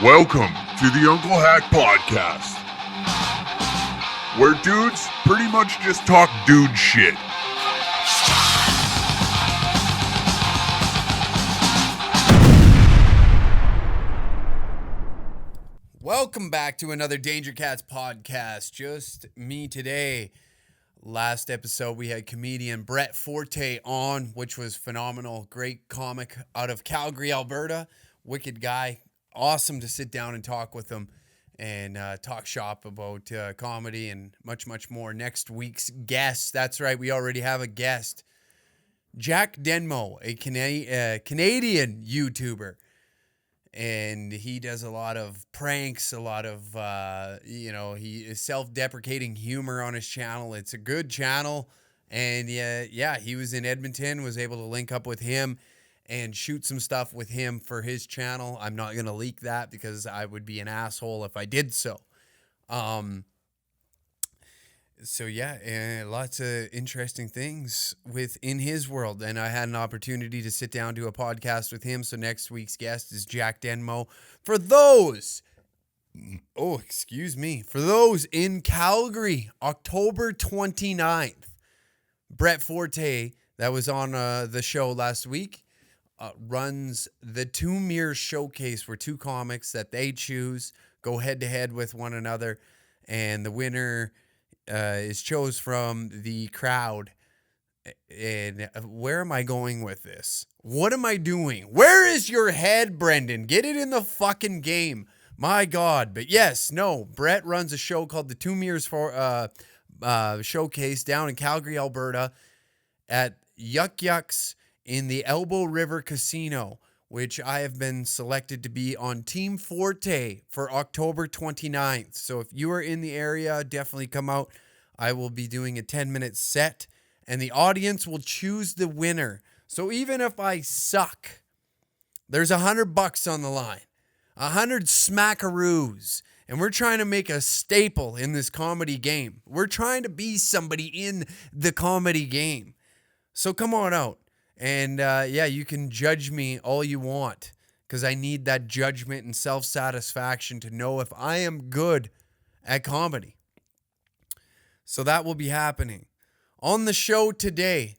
Welcome to the Uncle Hack Podcast, where dudes pretty much just talk dude shit. Welcome back to another Danger Cats podcast. Just me today. Last episode, we had comedian Brett Forte on, which was phenomenal. Great comic out of Calgary, Alberta. Wicked guy. Awesome to sit down and talk with him and talk shop about comedy and much, much more. Next week's guest, that's right, we already have a guest. Jack Denmo, a Canadian YouTuber. And he does a lot of pranks, a lot of, he is self-deprecating humor on his channel. It's a good channel. And he was in Edmonton, was able to link up with him and shoot some stuff with him for his channel. I'm not going to leak that because I would be an asshole if I did so. Lots of interesting things within his world. And I had an opportunity to sit down to a podcast with him. So next week's guest is Jack Denmo. For those in Calgary, October 29th, Brett Forte, that was on the show last week, runs the Two Mirrors Showcase, where two comics that they choose go head to head with one another. And the winner is chose from the crowd. And where am I going with this? What am I doing? Where is your head, Brendan? Get it in the fucking game. My God. But yes, no, Brett runs a show called the Two Mirrors Showcase down in Calgary, Alberta at Yuck Yucks in the Elbow River Casino, which I have been selected to be on Team Forte for October 29th. So if you are in the area, definitely come out. I will be doing a 10-minute set, and the audience will choose the winner. So even if I suck, there's $100 on the line, 100 smackaroos, and we're trying to make a staple in this comedy game. We're trying to be somebody in the comedy game. So come on out. And you can judge me all you want, because I need that judgment and self-satisfaction to know if I am good at comedy. So that will be happening. On the show today,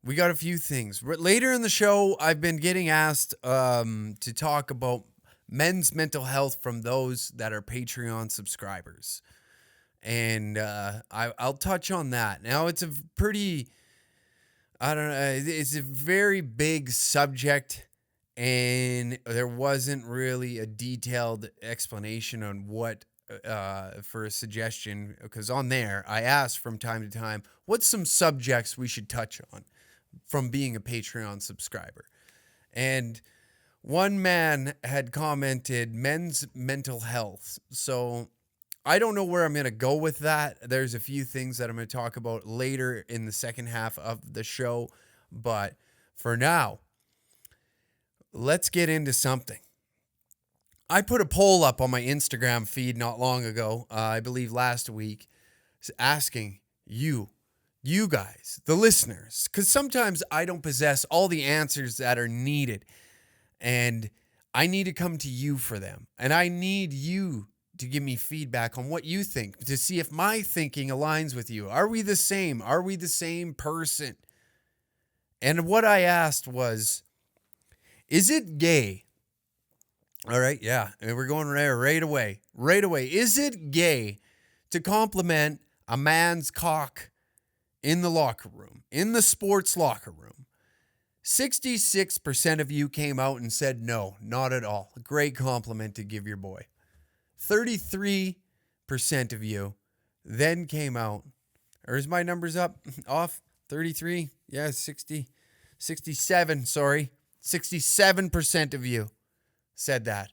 we got a few things. Later in the show, I've been getting asked to talk about men's mental health from those that are Patreon subscribers. And I'll touch on that. Now, it's a pretty... it's a very big subject, and there wasn't really a detailed explanation on what, for a suggestion, because on there, I asked from time to time, what's some subjects we should touch on from being a Patreon subscriber? And one man had commented men's mental health. So I don't know where I'm going to go with that. There's a few things that I'm going to talk about later in the second half of the show. But for now, let's get into something. I put a poll up on my Instagram feed not long ago, I believe last week, asking you guys, the listeners, because sometimes I don't possess all the answers that are needed. And I need to come to you for them. And I need you to give me feedback on what you think, to see if my thinking aligns with you. Are we the same? Are we the same person? And what I asked was, is it gay? All right, yeah, and we're going there right away. Right away. Is it gay to compliment a man's cock in the locker room, in the sports locker room? 66% of you came out and said no, not at all. Great compliment to give your boy. 33% of you then came out, or is my numbers up off? 33? Yeah, 67, sorry. 67% of you said that.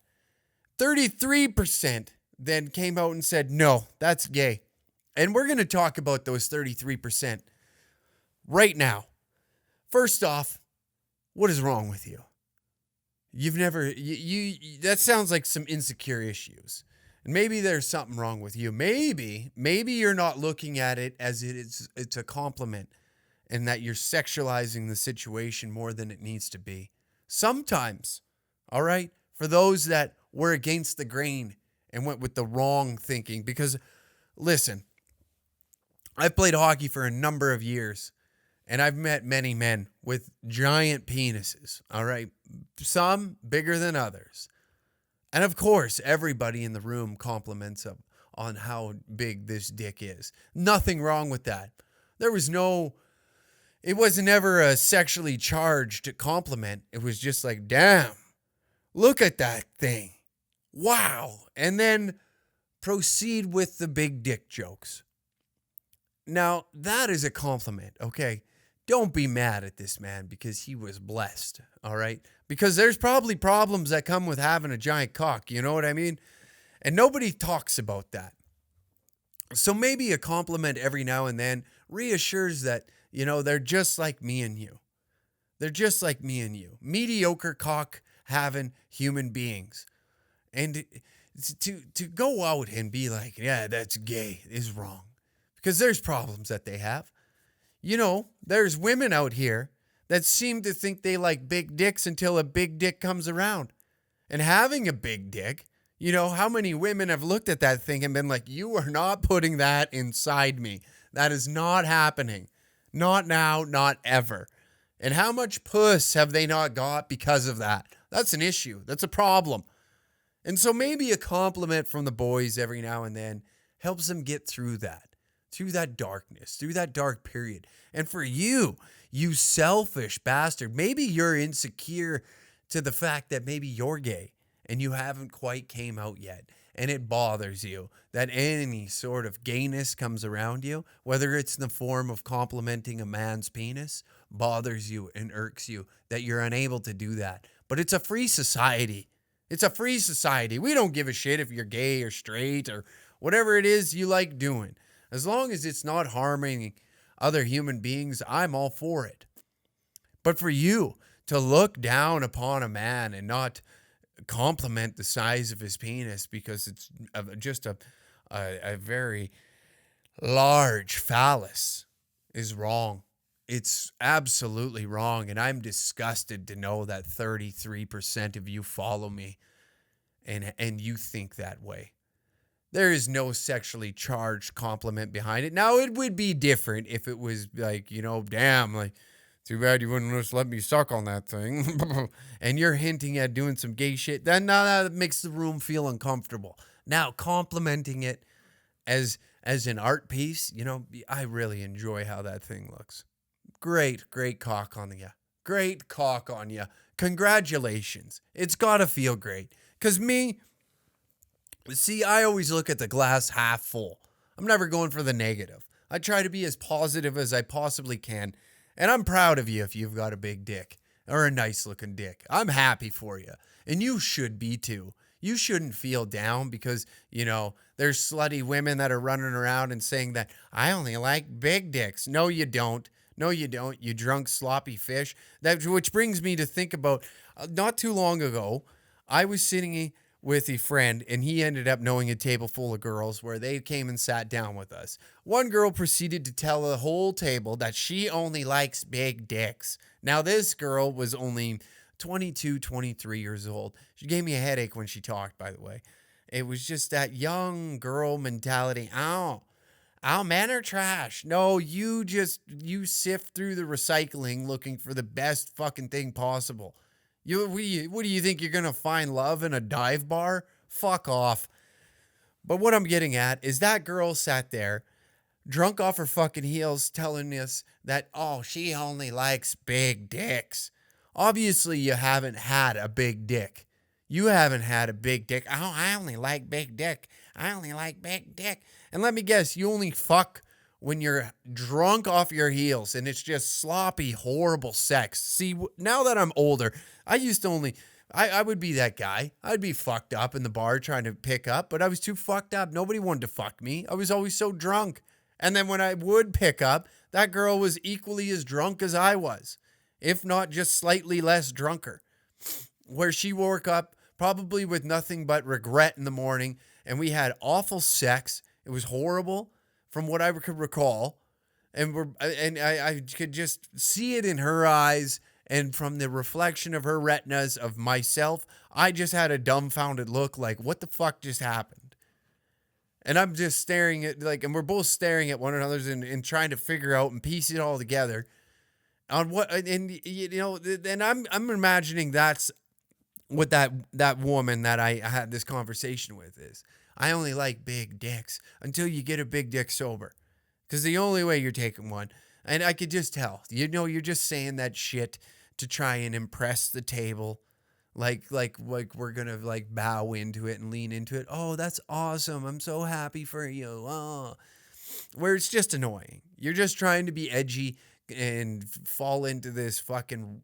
33% then came out and said, no, that's gay. And we're going to talk about those 33% right now. First off, what is wrong with you? You've never, that sounds like some insecure issues. And maybe there's something wrong with you. Maybe you're not looking at it as it's a compliment and that you're sexualizing the situation more than it needs to be. Sometimes, All right? For those that were against the grain and went with the wrong thinking. Because, listen, I've played hockey for a number of years, and I've met many men with giant penises. All right? Some bigger than others. And of course, everybody in the room compliments him on how big this dick is. Nothing wrong with that. It was never a sexually charged compliment. It was just like, damn, look at that thing. Wow. And then proceed with the big dick jokes. Now, that is a compliment, okay? Don't be mad at this man because he was blessed, all right? Because there's probably problems that come with having a giant cock, you know what I mean? And nobody talks about that. So maybe a compliment every now and then reassures that, they're just like me and you. They're just like me and you. Mediocre cock having human beings. And to go out and be like, yeah, that's gay is wrong. Because there's problems that they have. There's women out here that seem to think they like big dicks until a big dick comes around. And having a big dick, how many women have looked at that thing and been like, you are not putting that inside me. That is not happening. Not now, not ever. And how much puss have they not got because of that? That's an issue. That's a problem. And so maybe a compliment from the boys every now and then helps them get through that darkness, through that dark period. And for you selfish bastard, maybe you're insecure to the fact that maybe you're gay and you haven't quite came out yet. And it bothers you that any sort of gayness comes around you, whether it's in the form of complimenting a man's penis, bothers you and irks you that you're unable to do that. But it's a free society. It's a free society. We don't give a shit if you're gay or straight or whatever it is you like doing. As long as it's not harming other human beings, I'm all for it. But for you to look down upon a man and not compliment the size of his penis because it's just a very large phallus is wrong. It's absolutely wrong. And I'm disgusted to know that 33% of you follow me and you think that way. There is no sexually charged compliment behind it. Now, it would be different if it was like, damn, like, too bad you wouldn't just let me suck on that thing. And you're hinting at doing some gay shit. Then now that makes the room feel uncomfortable. Now, complimenting it as an art piece, I really enjoy how that thing looks. Great cock on you. Great cock on you. Congratulations. It's got to feel great. Because I always look at the glass half full. I'm never going for the negative. I try to be as positive as I possibly can. And I'm proud of you if you've got a big dick or a nice looking dick. I'm happy for you. And you should be too. You shouldn't feel down because, there's slutty women that are running around and saying that I only like big dicks. No, you don't. No, you don't. You drunk, sloppy fish. Which brings me to think about not too long ago, I was sitting with a friend, and he ended up knowing a table full of girls where they came and sat down with us. One girl proceeded to tell the whole table that she only likes big dicks. Now, this girl was only 22, 23 years old. She gave me a headache when she talked, by the way. It was just that young girl mentality. Oh, men are trash. No, you sift through the recycling looking for the best fucking thing possible. What do you think you're going to find love in a dive bar? Fuck off. But what I'm getting at is that girl sat there, drunk off her fucking heels, telling us that, she only likes big dicks. Obviously, you haven't had a big dick. You haven't had a big dick. Oh, I only like big dick. I only like big dick. And let me guess, you only fuck when you're drunk off your heels and it's just sloppy, horrible sex. See, now that I'm older, I used to I would be that guy. I'd be fucked up in the bar trying to pick up, but I was too fucked up. Nobody wanted to fuck me. I was always so drunk. And then when I would pick up, that girl was equally as drunk as I was, if not just slightly less drunker, where she woke up probably with nothing but regret in the morning, and we had awful sex. It was horrible. From what I could recall, and I could just see it in her eyes And from the reflection of her retinas of myself, I just had a dumbfounded look like, what the fuck just happened? And I'm just staring at, like, and we're both staring at one another and trying to figure out and piece it all together on what, and you know, and I'm imagining that's what that woman that I had this conversation with is. I only like big dicks until you get a big dick sober. Because the only way you're taking one, and I could just tell, you know, you're just saying that shit to try and impress the table. Like we're gonna like bow into it and lean into it. Oh, that's awesome. I'm so happy for you. Oh. Where it's just annoying. You're just trying to be edgy and fall into this fucking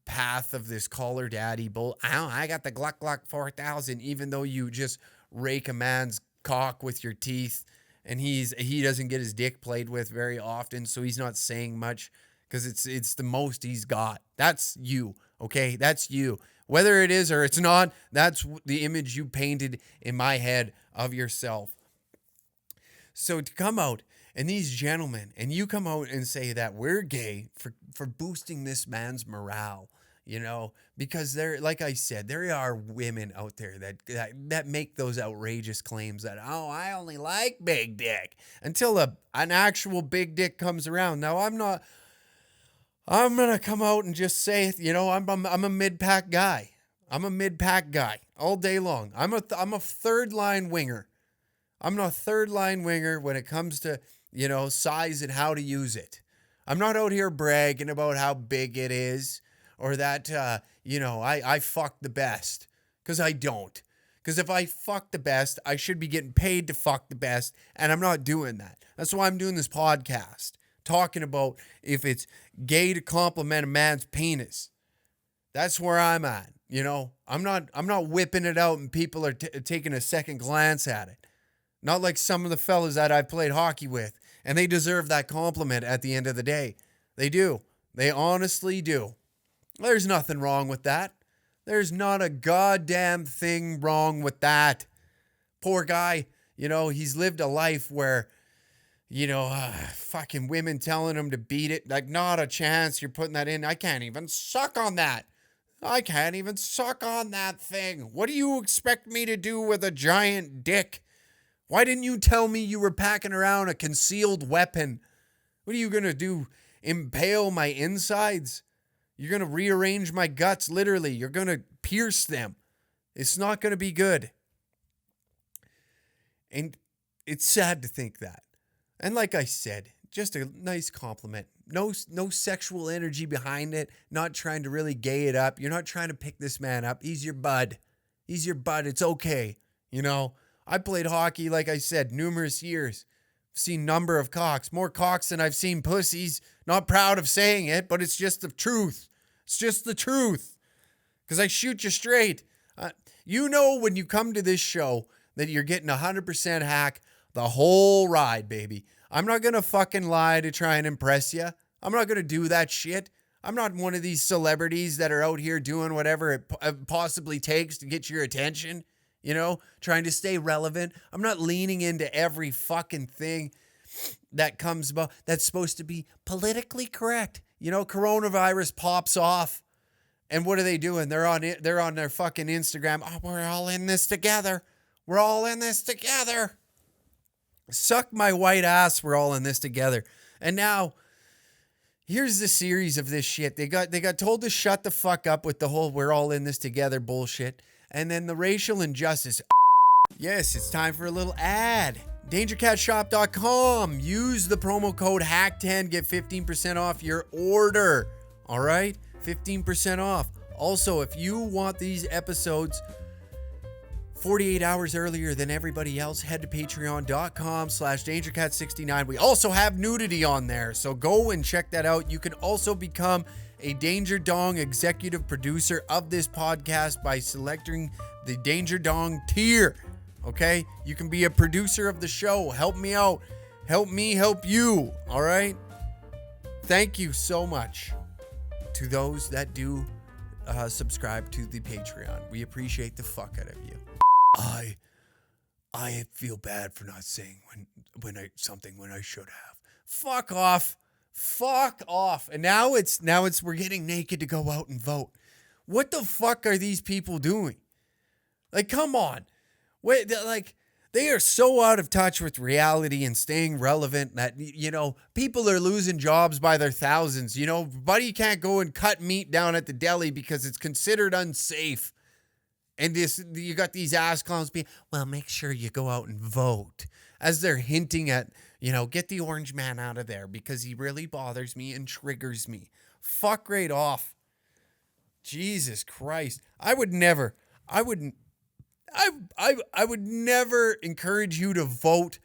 path of this caller daddy bull. I got the Gluck Gluck 4000, even though you just rake a man's cock with your teeth, and he doesn't get his dick played with very often, so he's not saying much because it's the most he's got. That's you, okay? That's you. Whether it is or it's not, that's the image you painted in my head of yourself. So to come out and these gentlemen, and you come out and say that we're gay for boosting this man's morale, you know, because there, like I said, there are women out there that make those outrageous claims that, oh, I only like big dick, until an actual big dick comes around. Now I'm gonna come out and just say, you know, I'm a mid-pack guy. I'm a mid-pack guy all day long. I'm a third line winger. I'm not a third line winger when it comes to, you know, size and how to use it. I'm not out here bragging about how big it is or that, you know, I fuck the best, because I don't. Because if I fuck the best, I should be getting paid to fuck the best, and I'm not doing that. That's why I'm doing this podcast, talking about if it's gay to compliment a man's penis. That's where I'm at. You know, I'm not whipping it out and people are taking a second glance at it. Not like some of the fellas that I've played hockey with, and they deserve that compliment at the end of the day. They do. They honestly do. There's nothing wrong with that. There's not a goddamn thing wrong with that. Poor guy, you know, he's lived a life where, you know, fucking women telling him to beat it. Like, not a chance you're putting that in. I can't even suck on that. I can't even suck on that thing. What do you expect me to do with a giant dick? Why didn't you tell me you were packing around a concealed weapon? What are you going to do? Impale my insides? You're going to rearrange my guts, literally. You're going to pierce them. It's not going to be good. And it's sad to think that. And like I said, just a nice compliment. No sexual energy behind it. Not trying to really gay it up. You're not trying to pick this man up. He's your bud. He's your bud. It's okay. You know, I played hockey, like I said, numerous years. I've seen number of cocks. More cocks than I've seen pussies. Not proud of saying it, but it's just the truth. It's just the truth. Because I shoot you straight. You know when you come to this show that you're getting 100% hack the whole ride, baby. I'm not going to fucking lie to try and impress you. I'm not going to do that shit. I'm not one of these celebrities that are out here doing whatever it possibly takes to get your attention, you know, trying to stay relevant. I'm not leaning into every fucking thing that comes about that's supposed to be politically correct. You know, coronavirus pops off. And what are they doing? They're on their fucking Instagram. Oh, we're all in this together. We're all in this together. Suck my white ass. We're all in this together. And now, here's the series of this shit. They got told to shut the fuck up with the whole we're all in this together bullshit. And then the racial injustice. Yes, it's time for a little ad. DangerCatShop.com. Use the promo code HACK10. Get 15% off your order. All right? 15% off. Also, if you want these episodes 48 hours earlier than everybody else, head to patreon.com/DangerCat69. We also have nudity on there, so go and check that out. You can also become a Danger Dong executive producer of this podcast by selecting the Danger Dong tier. Okay? You can be a producer of the show. Help me out. Help me help you. All right? Thank you so much to those that do subscribe to the Patreon. We appreciate the fuck out of you. I feel bad for not saying when I should have. Fuck off. Fuck off. And now it's we're getting naked to go out and vote. What the fuck are these people doing? Like, come on. Wait, they are so out of touch with reality and staying relevant that, people are losing jobs by their thousands. Buddy can't go and cut meat down at the deli because it's considered unsafe. And you got these ass clowns being, well, make sure you go out and vote. As they're hinting at, get the orange man out of there because he really bothers me and triggers me. Fuck right off. Jesus Christ. I would never encourage you to vote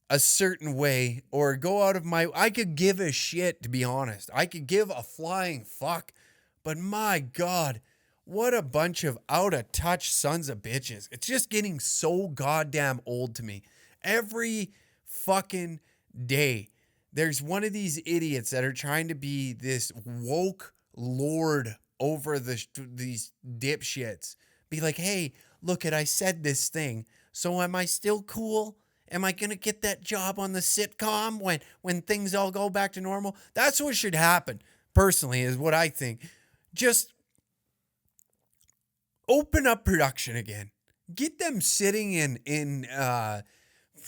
a certain way or go out of I could give a shit, to be honest. I could give a flying fuck. But my God, what a bunch of out of touch sons of bitches. It's just getting so goddamn old to me. Every fucking day, there's one of these idiots that are trying to be this woke lord over these dipshits. Be like, hey, look I said this thing. So am I still cool? Am I going to get that job on the sitcom when things all go back to normal? That's what should happen, personally, is what I think. Just open up production again. Get them sitting in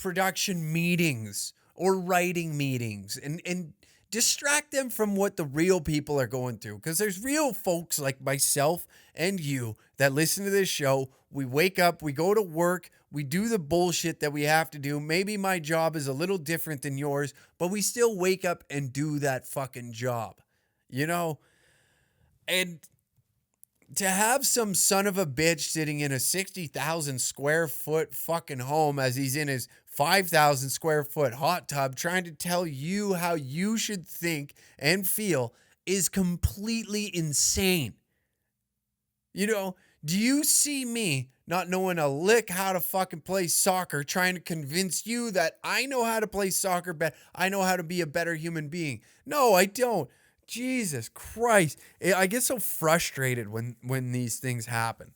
production meetings or writing meetings and distract them from what the real people are going through. Because there's real folks like myself and you that listen to this show. We wake up, we go to work, we do the bullshit that we have to do. Maybe my job is a little different than yours, but we still wake up and do that fucking job, And to have some son of a bitch sitting in a 60,000 square foot fucking home as he's in his 5,000 square foot hot tub trying to tell you how you should think and feel is completely insane. Do you see me not knowing a lick how to fucking play soccer, trying to convince you that I know how to play soccer better, I know how to be a better human being? No, I don't. Jesus Christ. I get so frustrated when these things happen.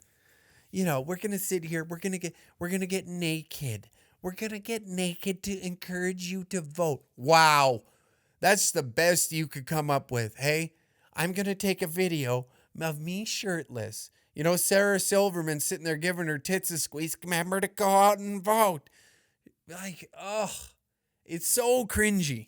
We're going to sit here, we're going to get naked. We're going to get naked to encourage you to vote. Wow. That's the best you could come up with. Hey, I'm going to take a video of me shirtless. Sarah Silverman sitting there giving her tits a squeeze. Remember to go out and vote. It's so cringy.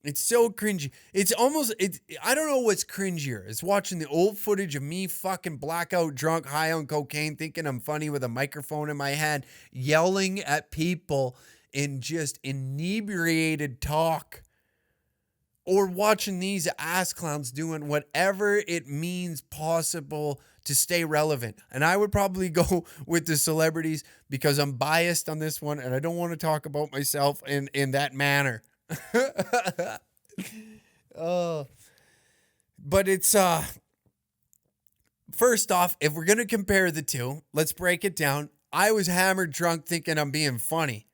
It's so cringy. I don't know what's cringier. It's watching the old footage of me fucking blackout drunk, high on cocaine, thinking I'm funny with a microphone in my hand, yelling at people in just inebriated talk. Or watching these ass clowns doing whatever it means possible to stay relevant. And I would probably go with the celebrities because I'm biased on this one and I don't want to talk about myself in that manner. But it's first off, if we're gonna compare the two, let's break it down. I was hammered drunk thinking I'm being funny.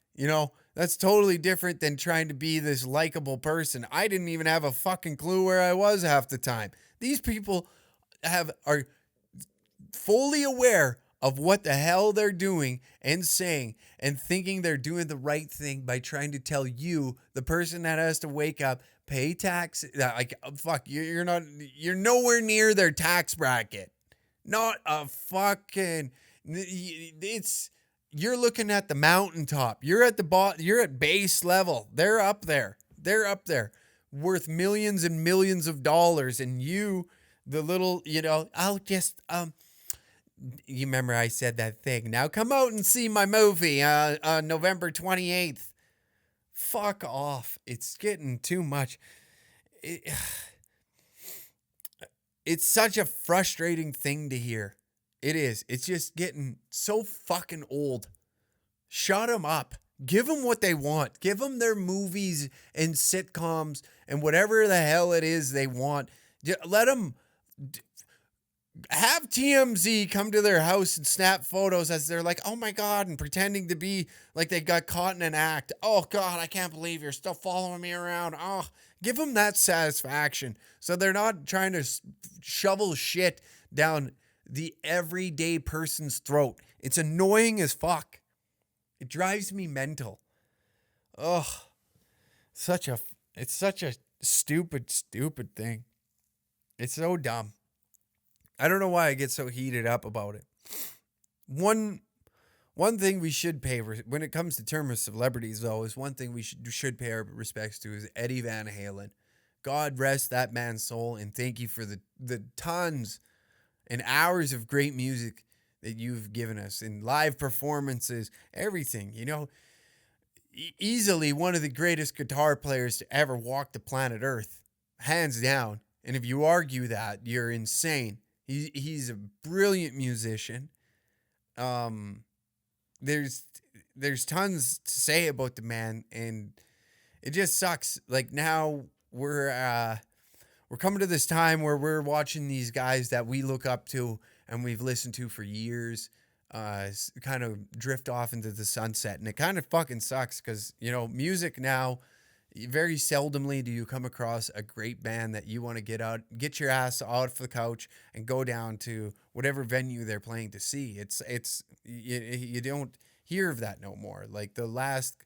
That's totally different than trying to be this likable person. I didn't even have a fucking clue where I was half the time. These people are fully aware of what the hell they're doing and saying and thinking they're doing the right thing by trying to tell you, the person that has to wake up, pay tax. You're nowhere near their tax bracket. Not a fucking, you're looking at the mountaintop. You're at the bottom. You're at base level. They're up there. Worth millions and millions of dollars. And you, the little, I'll just, you remember I said that thing. Now come out and see my movie on November 28th. Fuck off. It's getting too much. It's such a frustrating thing to hear. It is. It's just getting so fucking old. Shut them up. Give them what they want. Give them their movies and sitcoms and whatever the hell it is they want. Let them have TMZ come to their house and snap photos as they're like, oh my God, and pretending to be like they got caught in an act. Oh God, I can't believe you're still following me around. Oh, give them that satisfaction so they're not trying to shovel shit down the everyday person's throat. It's annoying as fuck. It drives me mental. Ugh. It's such a Stupid, stupid thing. It's so dumb. I don't know why I get so heated up about it. One one thing we should pay when it comes to term of celebrities, though, is one thing we should pay our respects to is Eddie Van Halen. God rest that man's soul, and thank you for the tons and hours of great music that you've given us and live performances, everything. Easily one of the greatest guitar players to ever walk the planet Earth, hands down. And if you argue that, you're insane. He's a brilliant musician. Um, there's there's tons to say about the man, and it just sucks. Like now we're coming to this time where we're watching these guys that we look up to and we've listened to for years kind of drift off into the sunset. And it kind of fucking sucks because, music now, very seldomly do you come across a great band that you want to get your ass out of the couch and go down to whatever venue they're playing to see. You don't hear of that no more. Like the last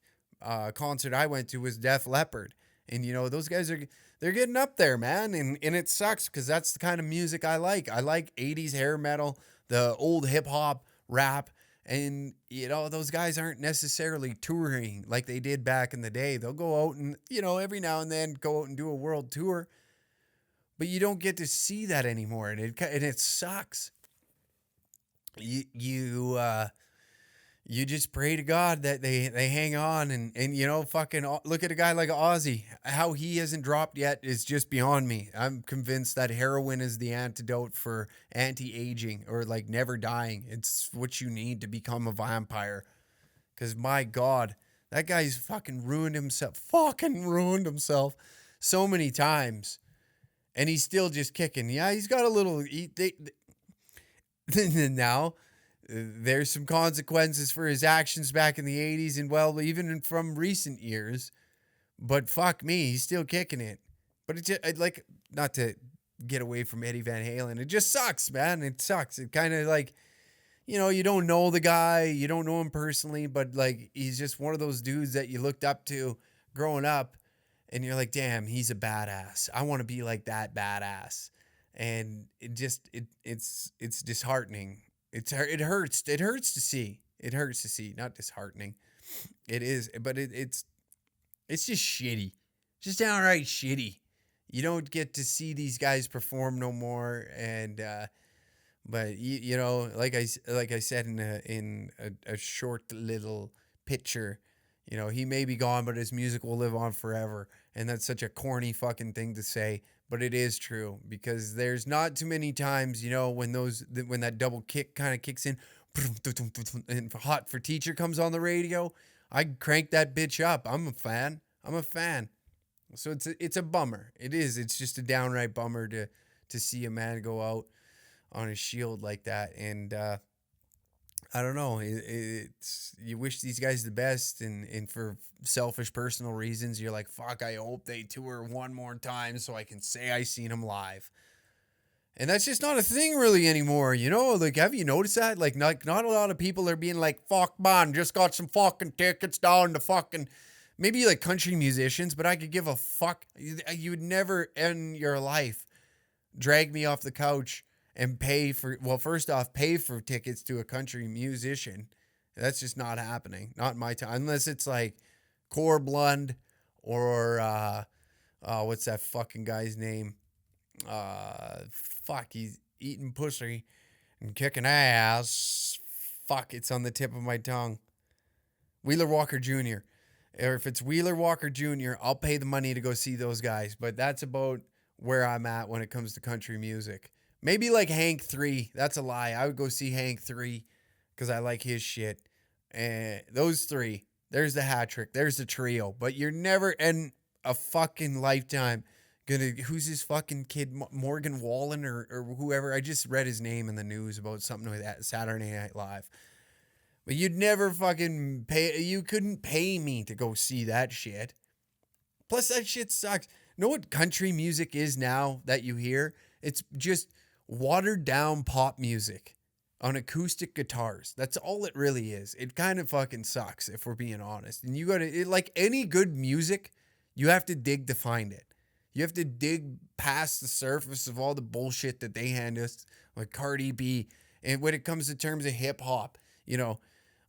concert I went to was Def Leppard. And those guys they're getting up there, man, and it sucks because that's the kind of music I like. I like 80s hair metal, the old hip hop, rap, and those guys aren't necessarily touring like they did back in the day. They'll go out and every now and then go out and do a world tour, but you don't get to see that anymore, and it sucks. You just pray to God that they hang on and fucking look at a guy like Ozzy. How he hasn't dropped yet is just beyond me. I'm convinced that heroin is the antidote for anti-aging or like never dying. It's what you need to become a vampire. Cause my God, that guy's fucking ruined himself. Fucking ruined himself so many times, and he's still just kicking. Yeah, he's got a little. Now there's some consequences for his actions back in the 80s and even from recent years, but fuck me, he's still kicking it. But like, not to get away from Eddie Van Halen, it just sucks, man. It sucks. It kind of like, you don't know the guy, you don't know him personally, but like he's just one of those dudes that you looked up to growing up, and you're like, damn, he's a badass. I want to be like that badass. And it's disheartening. It hurts. It hurts to see. It hurts to see. Not disheartening. It is, but it's just shitty. Just downright shitty. You don't get to see these guys perform no more, and but like I said in a short little picture, he may be gone, but his music will live on forever, and that's such a corny fucking thing to say. But it is true because there's not too many times, when that double kick kind of kicks in and Hot for Teacher comes on the radio, I crank that bitch up. I'm a fan. So it's a bummer. It is. It's just a downright bummer to see a man go out on his shield like that. And I don't know. It's you wish these guys the best, and for selfish personal reasons, you're like, fuck, I hope they tour one more time so I can say I seen them live. And that's just not a thing really anymore, Like, have you noticed that? Like, not a lot of people are being like, fuck, man, just got some fucking tickets down to fucking, maybe like country musicians, but I could give a fuck. You would never in your life drag me off the couch and first off, pay for tickets to a country musician. That's just not happening. Not in my time. Unless it's like Core Blund or, what's that fucking guy's name? He's eating pussy and kicking ass. Fuck, it's on the tip of my tongue. Wheeler Walker Jr. Or if it's Wheeler Walker Jr., I'll pay the money to go see those guys. But that's about where I'm at when it comes to country music. Maybe like Hank 3. That's a lie. I would go see Hank 3 because I like his shit. And those three, there's the hat trick. There's the trio. But you're never in a fucking lifetime who's this fucking kid, Morgan Wallen or whoever. I just read his name in the news about something with that Saturday Night Live. But you'd never fucking you couldn't pay me to go see that shit. Plus that shit sucks. Know what country music is now that you hear? It's just watered down pop music on acoustic guitars. That's all it really is. It kind of fucking sucks if we're being honest. And you gotta, like any good music, you have to dig to find it. You have to dig past the surface of all the bullshit that they hand us, like Cardi B. And when it comes to terms of hip hop, you know,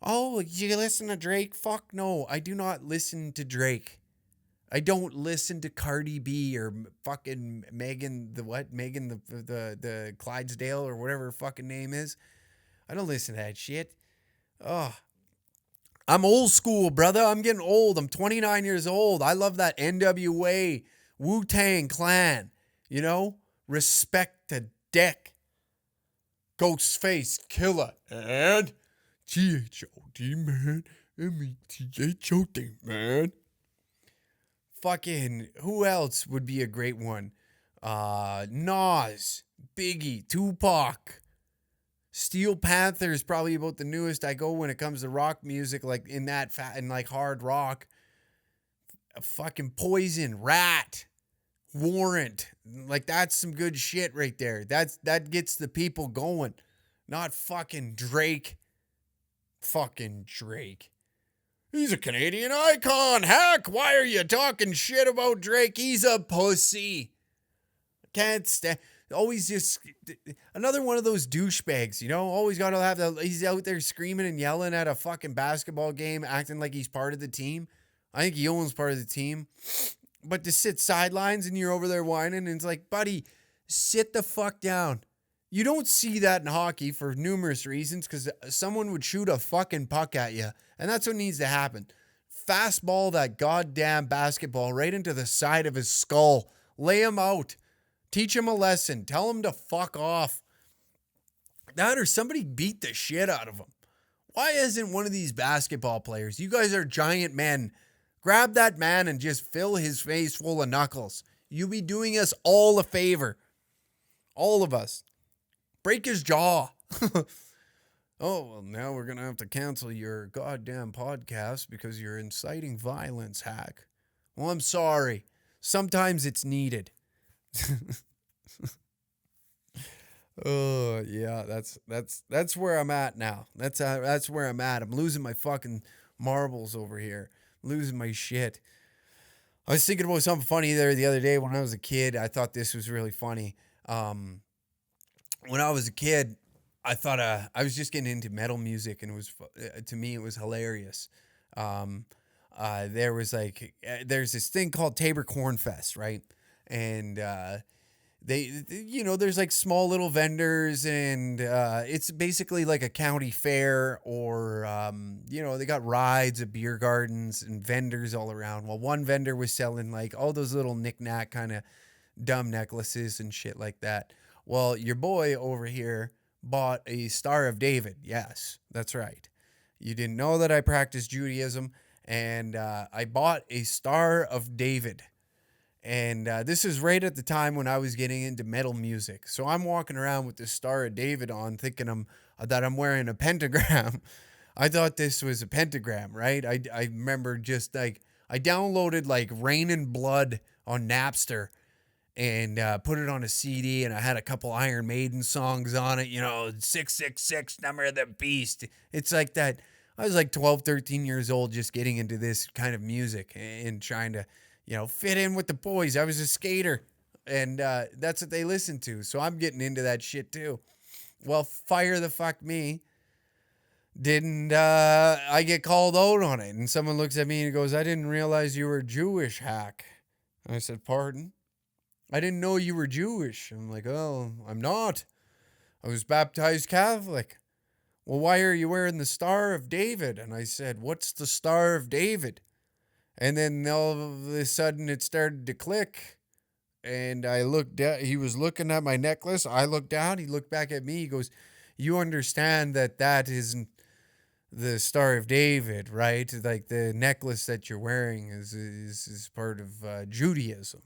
oh, you listen to Drake? Fuck no, I do not listen to Drake. I don't listen to Cardi B or fucking Megan the Clydesdale or whatever her fucking name is. I don't listen to that shit. Oh, I'm old school, brother. I'm getting old. I'm 29 years old. I love that NWA, Wu-Tang Clan. You know? Respect to Deck. Ghostface Killer. And G-H-O-D, man. M-E-T-H-O-D, man. Fucking, who else would be a great one? Nas, Biggie, Tupac. Steel Panther is probably about the newest I go when it comes to rock music, like in that and like hard rock. Fucking Poison, Rat, Warrant, like that's some good shit right there. That gets the people going, not fucking Drake. Fucking Drake. He's a Canadian icon. Heck, why are you talking shit about Drake? He's a pussy. Can't stand. Always just another one of those douchebags, you know? Always got to have that. He's out there screaming and yelling at a fucking basketball game, acting like he's part of the team. I think he owns part of the team. But to sit sidelines and you're over there whining, and it's like, buddy, sit the fuck down. You don't see that in hockey for numerous reasons, because someone would shoot a fucking puck at you. And that's what needs to happen. Fastball that goddamn basketball right into the side of his skull. Lay him out. Teach him a lesson. Tell him to fuck off. That or somebody beat the shit out of him. Why isn't one of these basketball players? You guys are giant men. Grab that man and just fill his face full of knuckles. You'll be doing us all a favor. All of us. Break his jaw. Oh, well, now we're going to have to cancel your goddamn podcast because you're inciting violence, hack. Well, I'm sorry. Sometimes it's needed. Oh, yeah, that's where I'm at now. That's where I'm at. I'm losing my fucking marbles over here. Losing my shit. I was thinking about something funny there the other day when I was a kid. I thought this was really funny. When I was a kid, I thought I was just getting into metal music, and it was to me it was hilarious. There's this thing called Tabor Corn Fest, right? And there's like small little vendors, and it's basically like a county fair, or they got rides at beer gardens and vendors all around. Well, one vendor was selling like all those little knick-knack kind of dumb necklaces and shit like that. Well, your boy over here bought a Star of David. Yes, that's right. You didn't know that I practiced Judaism, and I bought a Star of David. And this is right at the time when I was getting into metal music. So I'm walking around with this Star of David on, thinking that I'm wearing a pentagram. I thought this was a pentagram, right? I remember just like, I downloaded like Rain and Blood on Napster and put it on a CD, and I had a couple Iron Maiden songs on it, 666, Number of the Beast. It's like that. I was like 12, 13 years old, just getting into this kind of music and trying to, fit in with the boys. I was a skater, and that's what they listened to. So I'm getting into that shit too. Well, fire the fuck me. Didn't I get called out on it? And someone looks at me and goes, I didn't realize you were Jewish, hack. I said, pardon? I didn't know you were Jewish. I'm like, oh, I'm not. I was baptized Catholic. Well, why are you wearing the Star of David? And I said, what's the Star of David? And then all of a sudden it started to click. And I looked down. He was looking at my necklace. I looked down. He looked back at me. He goes, you understand that isn't the Star of David, right? Like the necklace that you're wearing is part of Judaism.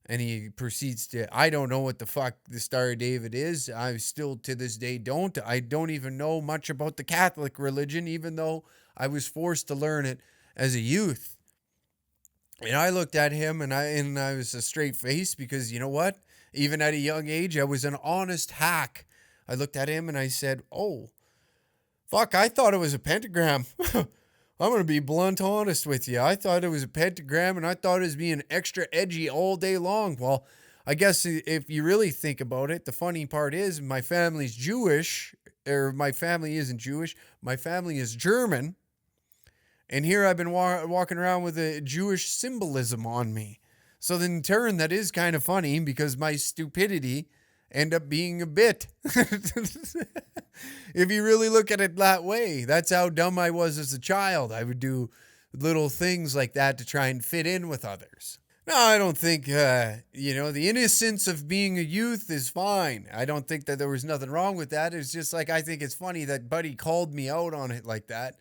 And he proceeds to, I don't know what the fuck the Star of David is. I still to this day don't. I don't even know much about the Catholic religion, even though I was forced to learn it as a youth. And I looked at him, and I was a straight face, because you know what? Even at a young age, I was an honest hack. I looked at him and I said, oh, fuck, I thought it was a pentagram. I'm going to be blunt honest with you. I thought it was a pentagram and I thought it was being extra edgy all day long. Well, I guess if you really think about it, the funny part is my family's Jewish, or my family isn't Jewish. My family is German. And here I've been walking around with a Jewish symbolism on me. So then in turn, that is kind of funny because my stupidity end up being a bit. If you really look at it that way, that's how dumb I was as a child. I would do little things like that to try and fit in with others. No, I don't think, the innocence of being a youth is fine. I don't think that there was nothing wrong with that. It's just like, I think it's funny that Buddy called me out on it like that.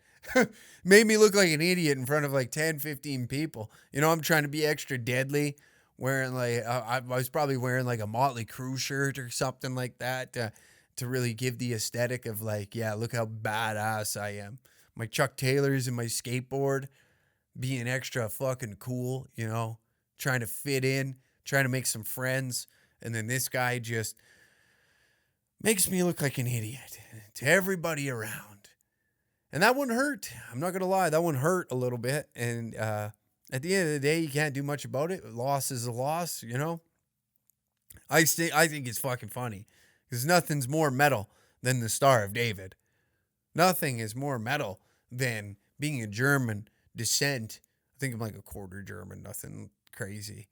Made me look like an idiot in front of like 10, 15 people. I'm trying to be extra deadly. Wearing like, I was probably wearing like a Motley Crue shirt or something like that to really give the aesthetic of like, yeah, look how badass I am. My Chuck Taylors and my skateboard, being extra fucking cool, trying to fit in, trying to make some friends. And then this guy just makes me look like an idiot to everybody around. And that one hurt. I'm not going to lie. That one hurt a little bit. And at the end of the day, you can't do much about it. Loss is a loss, I think it's fucking funny because nothing's more metal than the Star of David. Nothing is more metal than being a German descent. I think I'm like a quarter German. Nothing crazy.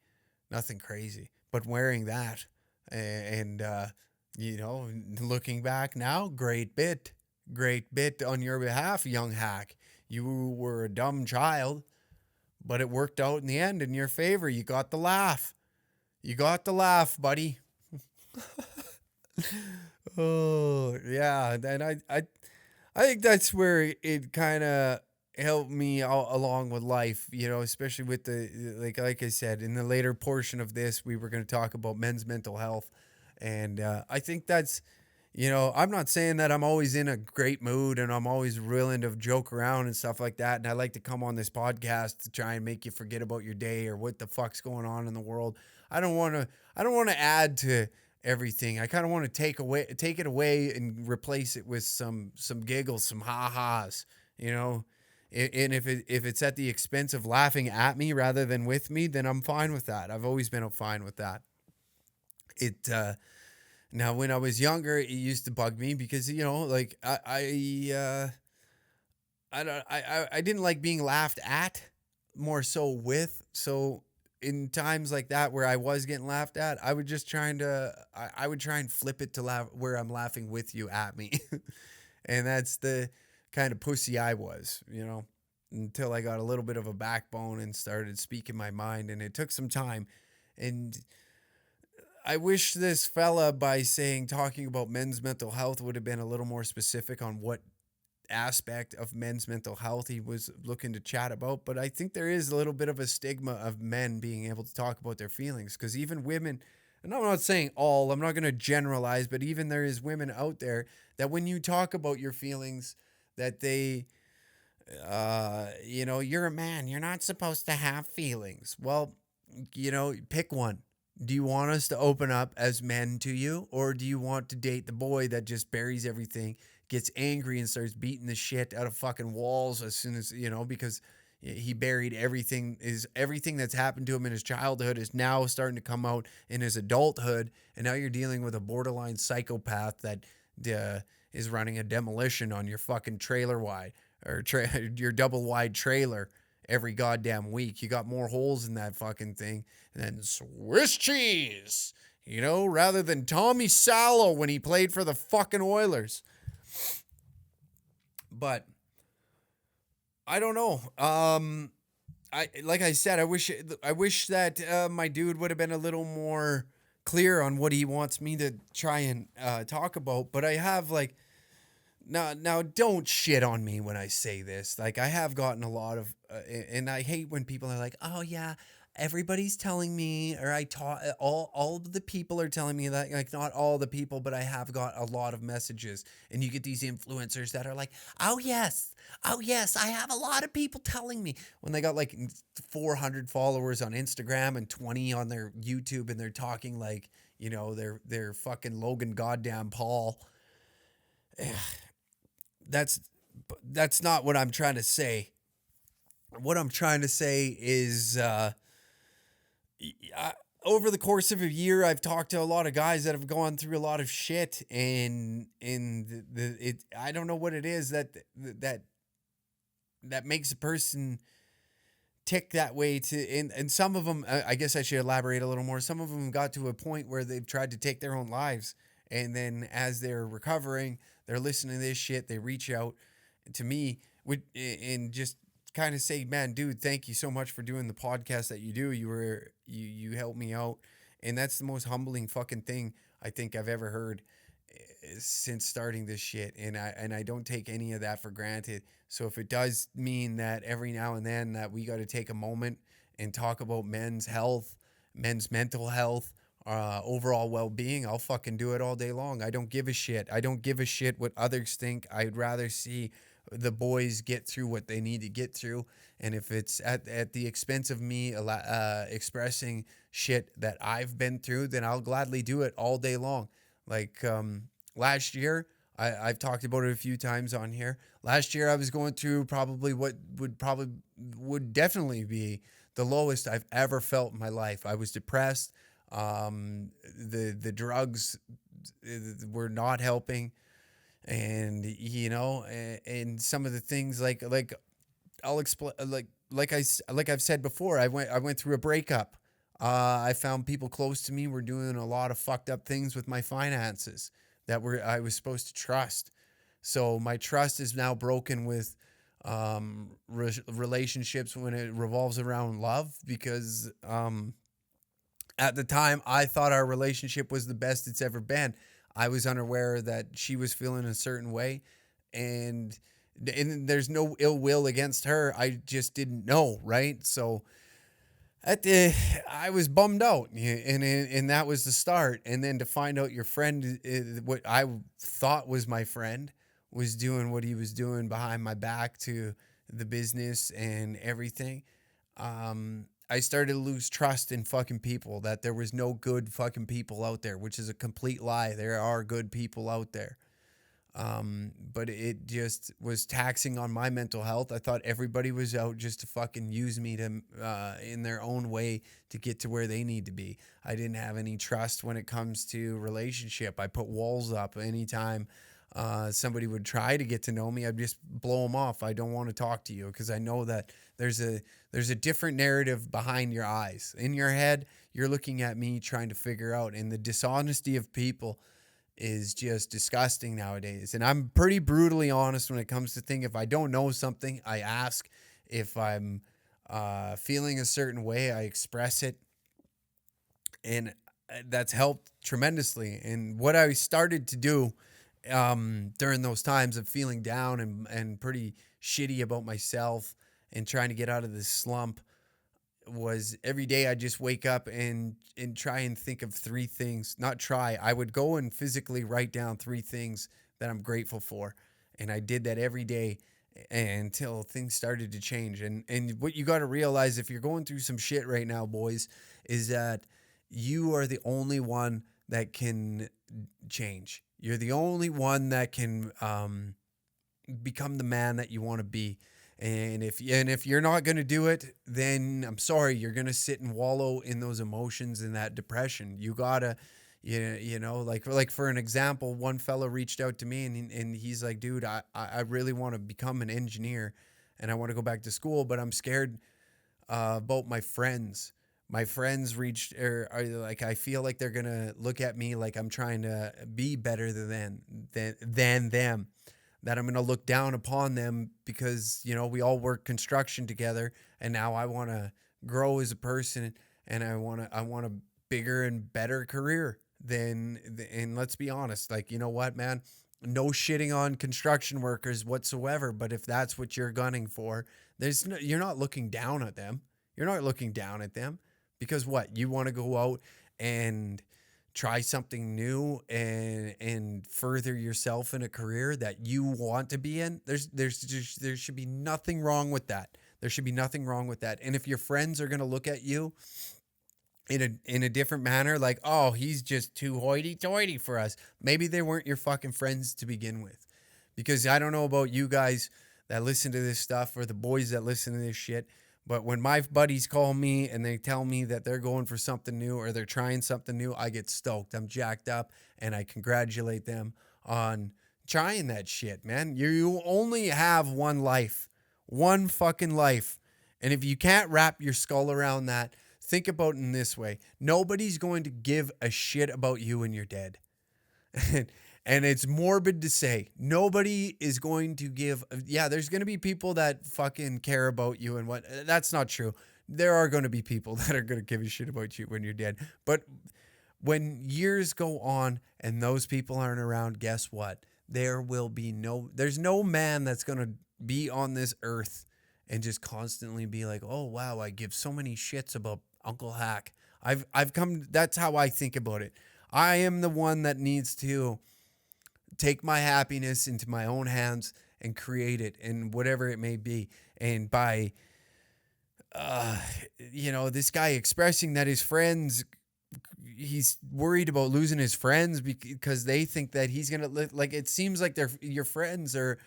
But wearing that and looking back now, great bit on your behalf, young hack. You were a dumb child, but it worked out in the end in your favor. You got the laugh. Buddy. Oh, yeah. And I think that's where it kind of helped me along with life, especially with the, like I said, in the later portion of this, we were going to talk about men's mental health. And I think that's, I'm not saying that I'm always in a great mood and I'm always willing to joke around and stuff like that. And I like to come on this podcast to try and make you forget about your day or what the fuck's going on in the world. I don't want to add to everything. I kind of want to take it away and replace it with some giggles, some ha-has, And if it's at the expense of laughing at me rather than with me, then I'm fine with that. I've always been fine with that. Now, when I was younger, it used to bug me because, I didn't like being laughed at, more so with. So in times like that where I was getting laughed at, I would just try and flip it to laugh where I'm laughing with you at me. And that's the kind of pussy I was, until I got a little bit of a backbone and started speaking my mind. And it took some time. And I wish this fella, by talking about men's mental health, would have been a little more specific on what aspect of men's mental health he was looking to chat about. But I think there is a little bit of a stigma of men being able to talk about their feelings, because even women, and I'm not saying all, I'm not going to generalize, but even there is women out there that when you talk about your feelings, that they, you're a man, you're not supposed to have feelings. Well, pick one. Do you want us to open up as men to you, or do you want to date the boy that just buries everything, gets angry and starts beating the shit out of fucking walls as soon as, because he buried everything that's happened to him in his childhood is now starting to come out in his adulthood. And now you're dealing with a borderline psychopath that is running a demolition on your fucking trailer wide or your double wide trailer every goddamn week. You got more holes in that fucking thing than Swiss cheese, rather than Tommy Salo when he played for the fucking Oilers. But I don't know. Like I said, I wish that my dude would have been a little more clear on what he wants me to try and talk about. But I have now don't shit on me when I say this. Like, I have gotten a lot of, and I hate when people are like, oh yeah, everybody's telling me, or all the people are telling me that, like, not all the people, but I have got a lot of messages, and you get these influencers that are like, oh yes, I have a lot of people telling me, when they got like 400 followers on Instagram and 20 on their YouTube, and they're talking like, they're fucking Logan goddamn Paul. That's not what I'm trying to say. what I'm trying to say is, I, over the course of a year, I've talked to a lot of guys that have gone through a lot of shit, and I don't know what it is that that makes a person tick that way and some of them, I guess I should elaborate a little more. Some of them got to a point where they've tried to take their own lives, and then as they're recovering, they're listening to this shit, they reach out to me and just kind of say, man, dude, thank you so much for doing the podcast that you do. You helped me out, and that's the most humbling fucking thing I think I've ever heard since starting this shit, and I don't take any of that for granted. So if it does mean that every now and then that we got to take a moment and talk about men's health, men's mental health, overall well-being, I'll fucking do it all day long. I don't give a shit. I don't give a shit what others think. I'd rather see the boys get through what they need to get through, and if it's at the expense of me expressing shit that I've been through, then I'll gladly do it all day long. Like last year, I've talked about it a few times on here. Last year, I was going through probably what would definitely be the lowest I've ever felt in my life. I was depressed. The drugs were not helping, and and some of the things like I'll explain like I've said before, I went through a breakup. I found people close to me were doing a lot of fucked up things with my finances that were I was supposed to trust. So my trust is now broken with relationships when it revolves around love, because at the time I thought our relationship was the best it's ever been. I was unaware that she was feeling a certain way, and there's no ill will against her. I just didn't know, right? So I was bummed out, and that was the start. And then to find out your friend, what I thought was my friend, was doing what he was doing behind my back to the business and everything. I started to lose trust in fucking people. That there was no good fucking people out there, which is a complete lie. There are good people out there. But it just was taxing on my mental health. I thought everybody was out just to fucking use me to, in their own way, to get to where they need to be. I didn't have any trust when it comes to relationship. I put walls up anytime somebody would try to get to know me. I'd just blow them off. I don't want to talk to you, because I know that there's a different narrative behind your eyes. In your head, you're looking at me trying to figure out, and the dishonesty of people is just disgusting nowadays. And I'm pretty brutally honest when it comes to things. If I don't know something, I ask. If I'm feeling a certain way, I express it. And that's helped tremendously. And what I started to do during those times of feeling down and pretty shitty about myself and trying to get out of this slump was every day I just wake up and try and think of three things. Not try. I would go and physically write down three things that I'm grateful for. And I did that every day until things started to change. And what you got to realize, if you're going through some shit right now, boys, is that you are the only one that can change. You're the only one that can become the man that you want to be. And if you're not going to do it, then I'm sorry, you're going to sit and wallow in those emotions and that depression. You got to like for an example, one fellow reached out to me, and he's like, dude, I really want to become an engineer, and I want to go back to school, but I'm scared about my friends. My friends are like, I feel like they're going to look at me like I'm trying to be better than them, that I'm going to look down upon them because, we all work construction together, and now I want to grow as a person, and I want a bigger and better career and let's be honest, like, you know what, man, no shitting on construction workers whatsoever, but if that's what you're gunning for, you're not looking down at them. You're not looking down at them because what? You want to go out and try something new and further yourself in a career that you want to be in. There should be nothing wrong with that. There should be nothing wrong with that. And if your friends are going to look at you in a different manner, like, oh, he's just too hoity-toity for us, maybe they weren't your fucking friends to begin with. Because I don't know about you guys, that listen to this stuff or the boys that listen to this shit. But when my buddies call me and they tell me that they're going for something new or they're trying something new, I get stoked. I'm jacked up and I congratulate them on trying that shit, man. You only have one life, one fucking life. And if you can't wrap your skull around that, think about it in this way. Nobody's going to give a shit about you when you're dead. And it's morbid to say, nobody is going to give. Yeah, there's going to be people that fucking care about you and what. That's not true. There are going to be people that are going to give a shit about you when you're dead. But when years go on and those people aren't around, guess what? There's no man that's going to be on this earth and just constantly be like, oh, wow, I give so many shits about Uncle Hack. That's how I think about it. I am the one that needs to take my happiness into my own hands and create it and whatever it may be. And by, this guy expressing that his friends, he's worried about losing his friends because they think that he's going to live. Like, it seems like your friends are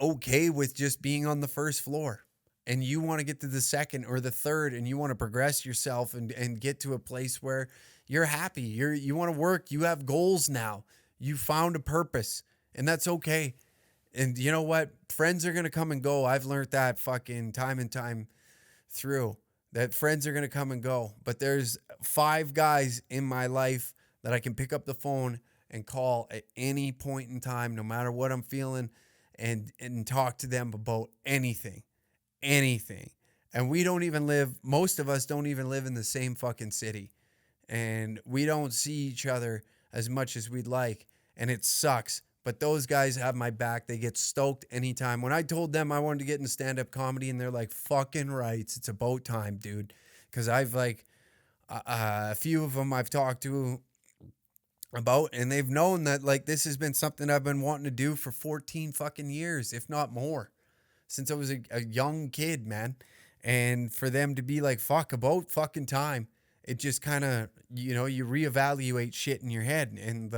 okay with just being on the first floor. And you want to get to the second or the third, and you want to progress yourself and get to a place where you're happy. You want to work. You have goals now. You found a purpose, and that's okay. And you know what? Friends are going to come and go. I've learned that fucking time and time through, that friends are going to come and go. But there's 5 guys in my life that I can pick up the phone and call at any point in time, no matter what I'm feeling, and talk to them about anything. And most of us don't even live in the same fucking city, and we don't see each other as much as we'd like, and it sucks. But those guys have my back. They get stoked anytime. When I told them I wanted to get into stand-up comedy, and they're like, fucking rights, it's about time, dude. Because I've a few of them I've talked to about, and they've known that this has been something I've been wanting to do for 14 fucking years, if not more, since I was a young kid, man. And for them to be like, fuck, about fucking time, it just kind of, you reevaluate shit in your head. And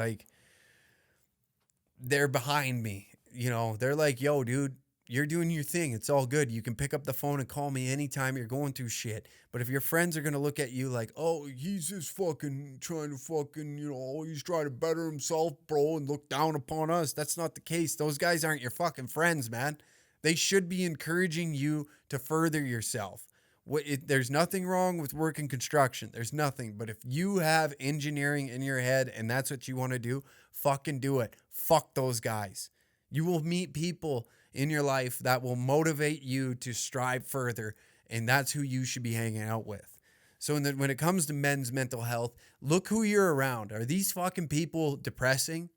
they're behind me, they're like, yo, dude, you're doing your thing. It's all good. You can pick up the phone and call me anytime you're going through shit. But if your friends are going to look at you like, oh, he's just fucking trying to fucking, he's trying to better himself, bro, and look down upon us. That's not the case. Those guys aren't your fucking friends, man. They should be encouraging you to further yourself. There's nothing wrong with working construction. There's nothing. But if you have engineering in your head and that's what you want to do, fucking do it. Fuck those guys. You will meet people in your life that will motivate you to strive further, and that's who you should be hanging out with. So when it comes to men's mental health, look who you're around. Are these fucking people depressing?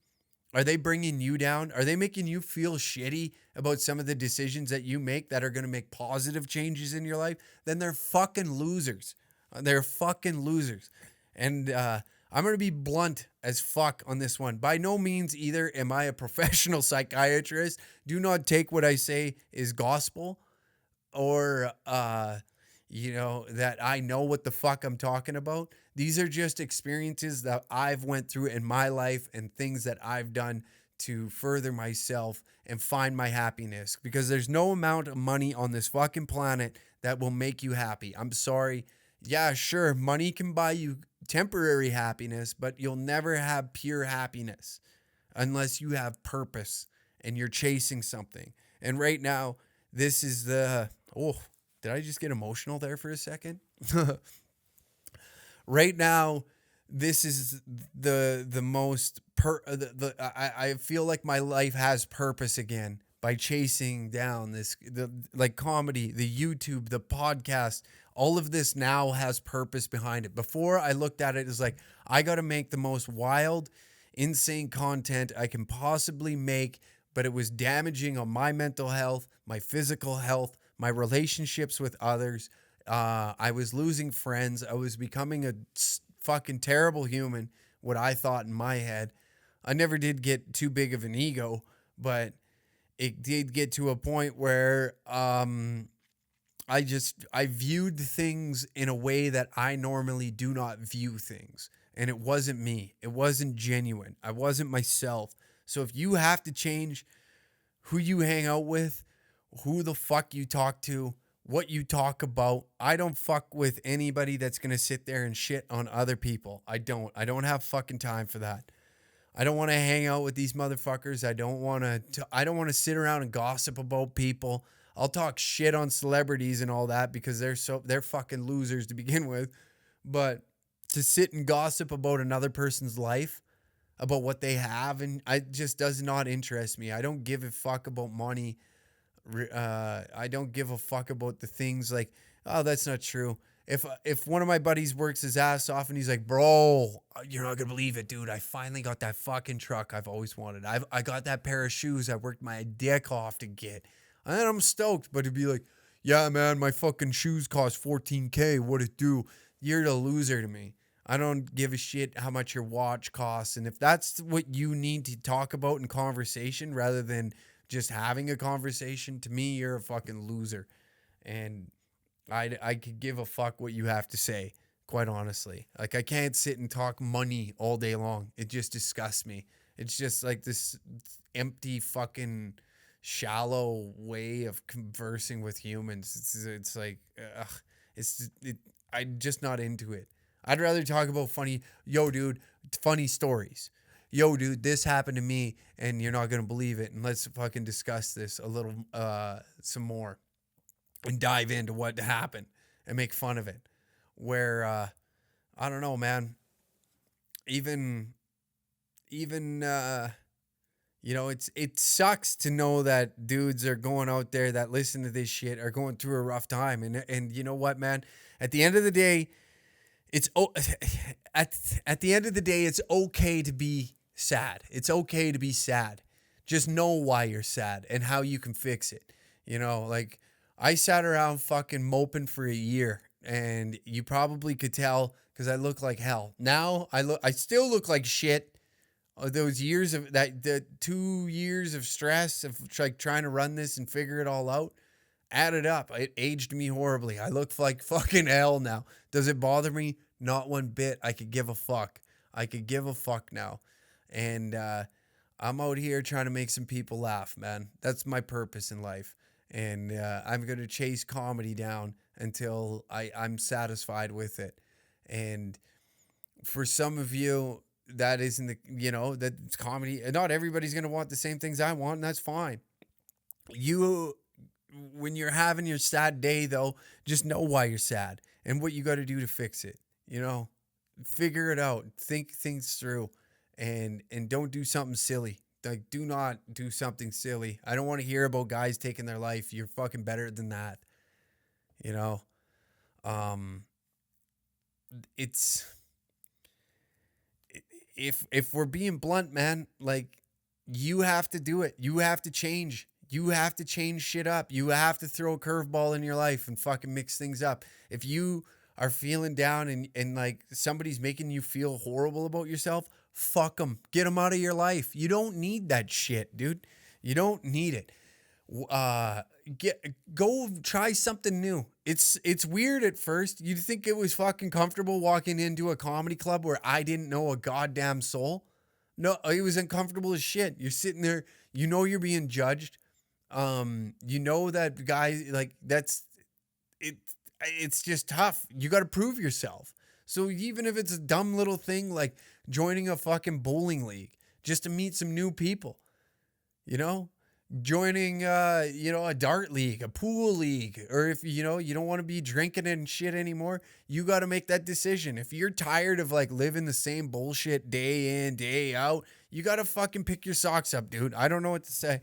Are they bringing you down? Are they making you feel shitty about some of the decisions that you make that are going to make positive changes in your life? Then they're fucking losers. They're fucking losers. And I'm going to be blunt as fuck on this one. By no means either am I a professional psychiatrist. Do not take what I say as gospel or, that I know what the fuck I'm talking about. These are just experiences that I've went through in my life and things that I've done to further myself and find my happiness, because there's no amount of money on this fucking planet that will make you happy. I'm sorry. Yeah, sure, money can buy you temporary happiness, but you'll never have pure happiness unless you have purpose and you're chasing something. And right now, this is did I just get emotional there for a second? Right now, this is the most I feel like my life has purpose again by chasing down the comedy, the YouTube, the podcast. All of this now has purpose behind it. Before, I looked at it as like, I got to make the most wild, insane content I can possibly make, but it was damaging on my mental health, my physical health, my relationships with others. I was losing friends. I was becoming a fucking terrible human, what I thought in my head. I never did get too big of an ego, but it did get to a point where I viewed things in a way that I normally do not view things. And it wasn't me. It wasn't genuine. I wasn't myself. So if you have to change who you hang out with, who the fuck you talk to, what you talk about. I don't fuck with anybody that's going to sit there and shit on other people. I don't have fucking time for that. I don't want to hang out with these motherfuckers. I don't want to sit around and gossip about people. I'll talk shit on celebrities and all that because they're fucking losers to begin with. But to sit and gossip about another person's life, about what they have, and it just does not interest me. I don't give a fuck about money. I don't give a fuck about the things like, oh, that's not true. If one of my buddies works his ass off and he's like, bro, you're not gonna believe it, dude. I finally got that fucking truck I've always wanted. I got that pair of shoes I worked my dick off to get. And I'm stoked, but to be like, yeah, man, my fucking shoes cost $14K. What'd it do? You're the loser to me. I don't give a shit how much your watch costs. And if that's what you need to talk about in conversation rather than just having a conversation, to me, you're a fucking loser. And I could give a fuck what you have to say, quite honestly. Like, I can't sit and talk money all day long. It just disgusts me. It's just like this empty fucking shallow way of conversing with humans. It's like, I'm just not into it. I'd rather talk about funny stories. Yo, dude, this happened to me and you're not going to believe it. And let's fucking discuss this a little, some more and dive into what happened and make fun of it. Where, I don't know, man, even, it sucks to know that dudes are going out there that listen to this shit are going through a rough time. And you know what, man, at the end of the day, at the end of the day, it's okay to be sad. It's okay to be sad. Just know why you're sad and how you can fix it. Like, I sat around fucking moping for a year, and you probably could tell because I look like hell. Now I still look like shit. Those years of the 2 years of stress of like trying to run this and figure it all out added up. It aged me horribly. I look like fucking hell now. Does it bother me? Not one bit. I could give a fuck. I could give a fuck now. And I'm out here trying to make some people laugh, man. That's my purpose in life. And I'm going to chase comedy down until I'm satisfied with it. And for some of you, that isn't that's comedy. Not everybody's going to want the same things I want, and that's fine. When you're having your sad day, though, just know why you're sad and what you got to do to fix it. Figure it out, think things through, and don't do something silly. Like, do not do something silly. I don't want to hear about guys taking their life. You're fucking better than that. It's if we're being blunt, man, like, you have to do it. You have to change. You have to change shit up. You have to throw a curveball in your life and fucking mix things up. If you are feeling down and like somebody's making you feel horrible about yourself, fuck them. Get them out of your life. You don't need that shit, dude. You don't need it. Go try something new. It's weird at first. You'd think it was fucking comfortable walking into a comedy club where I didn't know a goddamn soul. No, it was uncomfortable as shit. You're sitting there, you're being judged. That guy, like, that's it. It's just tough. You got to prove yourself. So even if it's a dumb little thing like joining a fucking bowling league just to meet some new people, joining, a dart league, a pool league, or if, you don't want to be drinking and shit anymore, you got to make that decision. If you're tired of like living the same bullshit day in, day out, you got to fucking pick your socks up, dude. I don't know what to say.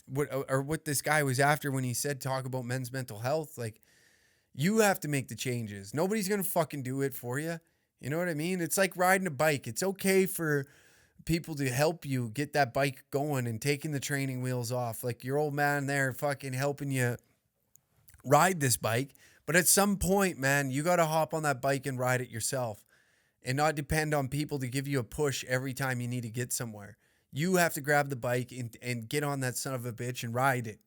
What this guy was after when he said talk about men's mental health. Like, you have to make the changes. Nobody's gonna fucking do it for you. You know what I mean? It's like riding a bike. It's okay for people to help you get that bike going and taking the training wheels off. Like your old man there fucking helping you ride this bike. But at some point, man, you got to hop on that bike and ride it yourself and not depend on people to give you a push every time you need to get somewhere. You have to grab the bike and get on that son of a bitch and ride it.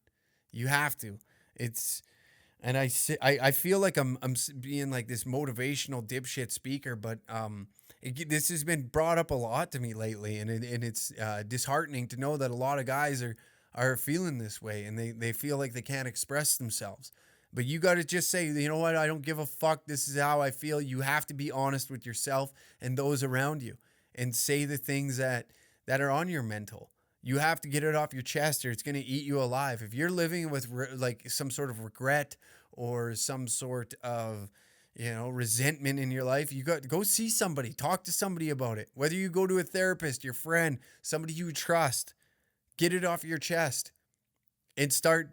You have to. And I feel like I'm being like this motivational dipshit speaker, but this has been brought up a lot to me lately, and it's disheartening to know that a lot of guys are feeling this way, and they feel like they can't express themselves. But you got to just say, you know what, I don't give a fuck. This is how I feel. You have to be honest with yourself and those around you, and say the things that are on your mental. You have to get it off your chest, or it's going to eat you alive. If you're living with like some sort of regret or some sort of resentment in your life, you got to go see somebody, talk to somebody about it. Whether you go to a therapist, your friend, somebody you trust, get it off your chest and start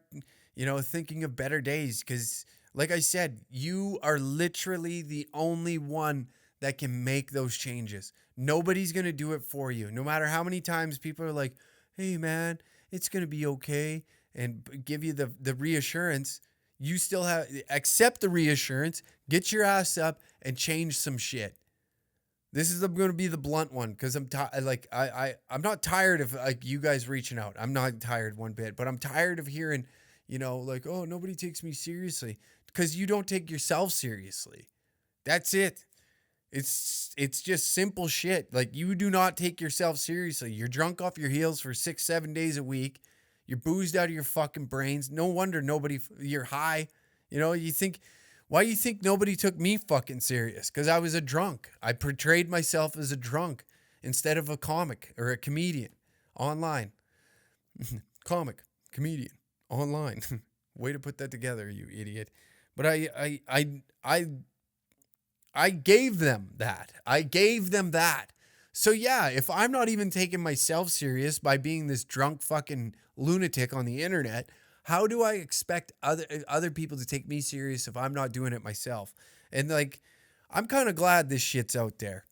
thinking of better days, because like I said, you are literally the only one that can make those changes. Nobody's going to do it for you. No matter how many times people are like, hey man, it's going to be okay, and give you the reassurance, you still have accept the reassurance, get your ass up and change some shit. This is going to be the blunt one, because I'm not tired of like you guys reaching out. I'm not tired one bit, but I'm tired of hearing, like, oh, nobody takes me seriously, because you don't take yourself seriously. That's it. It's just simple shit. Like, you do not take yourself seriously. You're drunk off your heels for 6-7 days a week. You're boozed out of your fucking brains. No wonder you're high. Why you think nobody took me fucking serious? Because I was a drunk. I portrayed myself as a drunk instead of a comic or a comedian online. Comic, comedian, online. Way to put that together, you idiot. But I gave them that. I gave them that. So yeah, if I'm not even taking myself serious by being this drunk fucking lunatic on the internet, how do I expect other people to take me serious if I'm not doing it myself? And like, I'm kind of glad this shit's out there,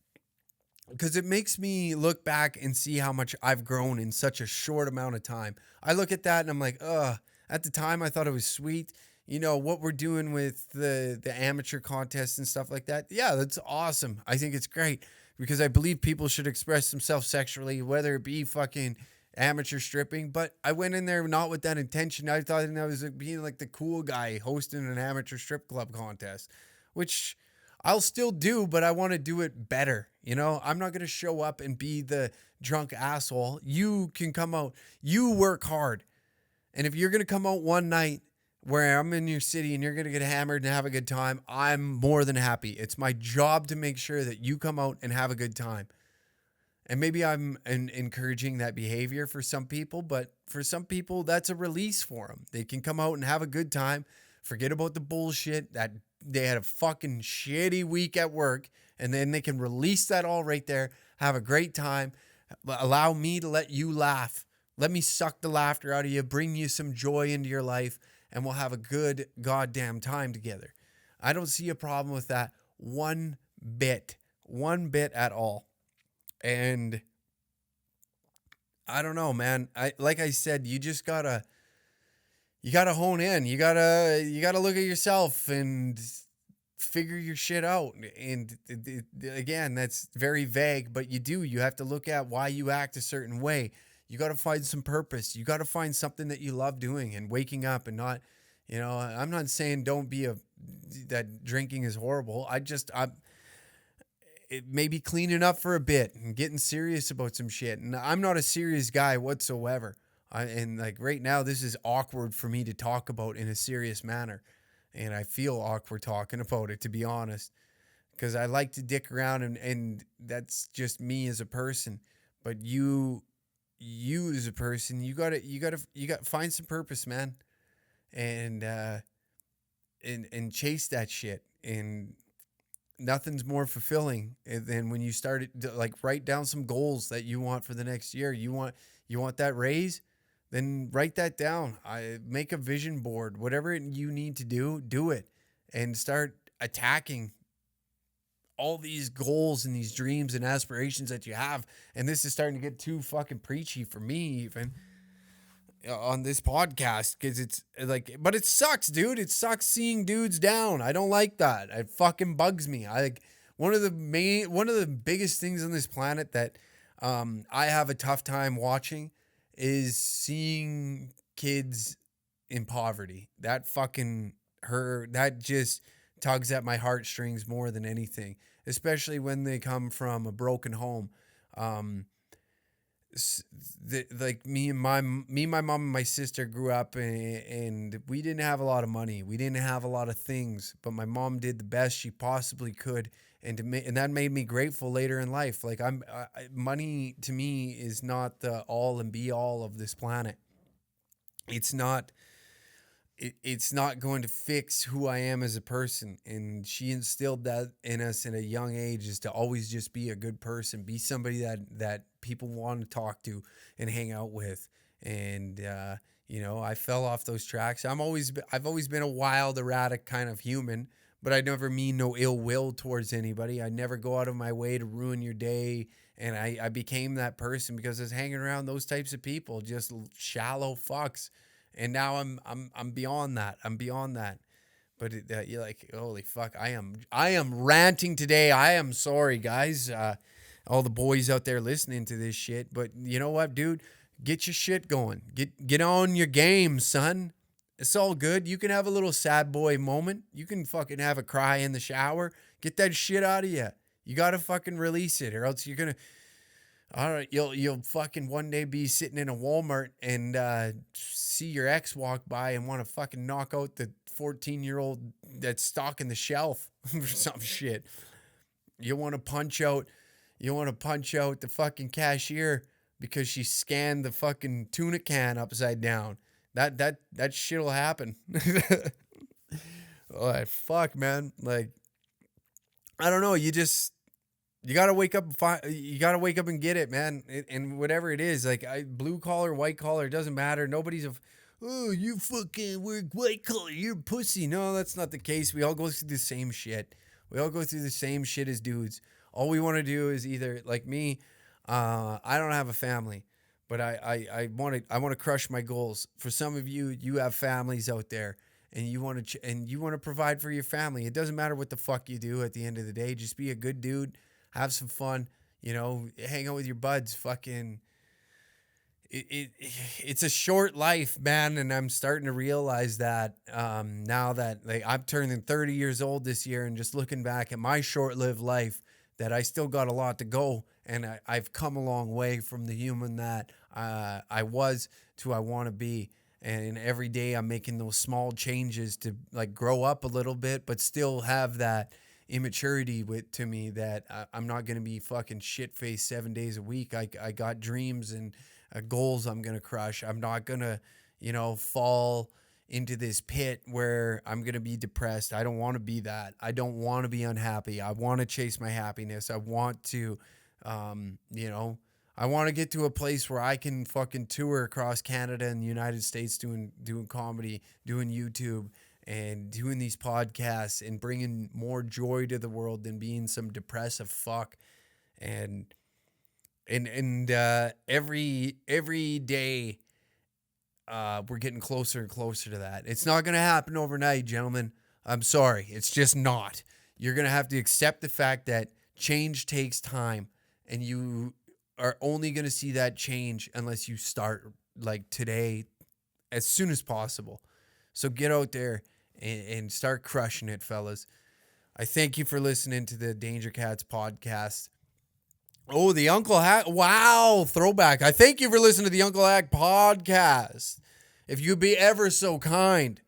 because it makes me look back and see how much I've grown in such a short amount of time. I look at that and I'm like, at the time I thought it was sweet. What we're doing with the amateur contests and stuff like that. Yeah, that's awesome. I think it's great, because I believe people should express themselves sexually, whether it be fucking amateur stripping. But I went in there not with that intention. I thought I was being like the cool guy hosting an amateur strip club contest, which I'll still do, but I want to do it better. I'm not going to show up and be the drunk asshole. You can come out, you work hard. And if you're going to come out one night where I'm in your city and you're going to get hammered and have a good time, I'm more than happy. It's my job to make sure that you come out and have a good time. And maybe I'm encouraging that behavior for some people, but for some people, that's a release for them. They can come out and have a good time, forget about the bullshit that they had a fucking shitty week at work, and then they can release that all right there, have a great time, allow me to let you laugh. Let me suck the laughter out of you, bring you some joy into your life, and we'll have a good goddamn time together. I don't see a problem with that one bit at all. And I don't know, man. Like I said, you gotta hone in. You gotta look at yourself and figure your shit out. And again, that's very vague, but you have to look at why you act a certain way. You got to find some purpose. You got to find something that you love doing and waking up, and not, I'm not saying that drinking is horrible. It may be cleaning up for a bit and getting serious about some shit. And I'm not a serious guy whatsoever. And like right now, this is awkward for me to talk about in a serious manner. And I feel awkward talking about it, to be honest, because I like to dick around, and that's just me as a person. But you as a person, you gotta find some purpose, man. And chase that shit. And nothing's more fulfilling than when you start to like write down some goals that you want for the next year. You want that raise, then write that down. Make a vision board, whatever you need to do it, and start attacking all these goals and these dreams and aspirations that you have. And this is starting to get too fucking preachy for me, even on this podcast, because it's like, but it sucks, dude. It sucks seeing dudes down. I don't like that. It fucking bugs me. One of the biggest things on this planet that I have a tough time watching is seeing kids in poverty. That fucking that just tugs at my heartstrings more than anything, especially when they come from a broken home. Um, like my mom and my sister grew up, and we didn't have a lot of money. We didn't have a lot of things, but my mom did the best she possibly could, and that made me grateful later in life. Like money to me is not the all and be all of this planet. It's not it's not going to fix who I am as a person. And she instilled that in us at a young age, is to always just be a good person, be somebody that people want to talk to and hang out with. And I fell off those tracks. I've always been a wild, erratic kind of human, but I never mean no ill will towards anybody. I never go out of my way to ruin your day. And I became that person because I was hanging around those types of people, just shallow fucks. And now I'm beyond that. I'm beyond that. But you're like, holy fuck, I am ranting today. I am sorry, guys. All the boys out there listening to this shit. But you know what, dude? Get your shit going. Get on your game, son. It's all good. You can have a little sad boy moment. You can fucking have a cry in the shower. Get that shit out of you. You gotta fucking release it, or else you're gonna. All right, you'll fucking one day be sitting in a Walmart and see your ex walk by and want to fucking knock out the 14-year-old that's stocking the shelf or some shit. You want to punch out the fucking cashier because she scanned the fucking tuna can upside down. That shit'll happen. Oh, fuck, man. Like, I don't know. You gotta wake up. You gotta wake up and get it, man. And whatever it is, like blue collar, white collar, it doesn't matter. Oh, you fucking work white collar, you're pussy. No, that's not the case. We all go through the same shit. We all go through the same shit as dudes. All we want to do is either, like me, I don't have a family, but I want to crush my goals. For some of you, you have families out there, and you want to provide for your family. It doesn't matter what the fuck you do at the end of the day. Just be a good dude. Have some fun, hang out with your buds. Fucking, it's a short life, man, and I'm starting to realize that now that, like, I'm turning 30 years old this year, and just looking back at my short-lived life, that I still got a lot to go, and I've come a long way from the human that I was to I want to be. And every day I'm making those small changes to, like, grow up a little bit, but still have that immaturity to me that I'm not going to be fucking shit-faced 7 days a week. I got dreams and goals I'm going to crush. I'm not going to, fall into this pit where I'm going to be depressed. I don't want to be that. I don't want to be unhappy. I want to chase my happiness. I want to, I want to get to a place where I can fucking tour across Canada and the United States doing comedy, doing YouTube, and doing these podcasts and bringing more joy to the world than being some depressive fuck. And every day we're getting closer and closer to that. It's not going to happen overnight, gentlemen. I'm sorry. It's just not. You're going to have to accept the fact that change takes time, and you are only going to see that change unless you start, like, today, as soon as possible. So get out there and start crushing it, fellas. I thank you for listening to the Danger Cats podcast. Oh, the Uncle Hack. Wow, throwback. I thank you for listening to the Uncle Hack podcast. If you'd be ever so kind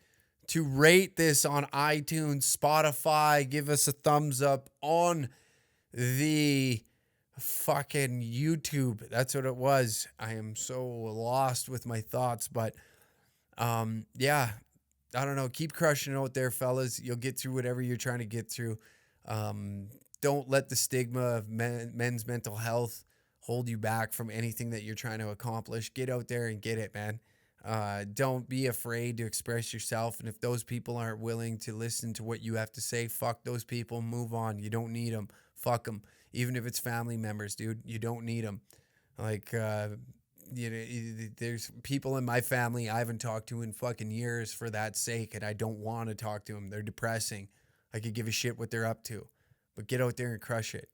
to rate this on iTunes, Spotify, give us a thumbs up on the fucking YouTube. That's what it was. I am so lost with my thoughts, but yeah, I don't know. Keep crushing it out there, fellas. You'll get through whatever you're trying to get through. Don't let the stigma of men's mental health hold you back from anything that you're trying to accomplish. Get out there and get it, man. Don't be afraid to express yourself. And if those people aren't willing to listen to what you have to say, fuck those people. Move on. You don't need them. Fuck them. Even if it's family members, dude, you don't need them. Like, there's people in my family I haven't talked to in fucking years for that sake, and I don't want to talk to them. They're depressing. I could give a shit what they're up to. But get out there and crush it.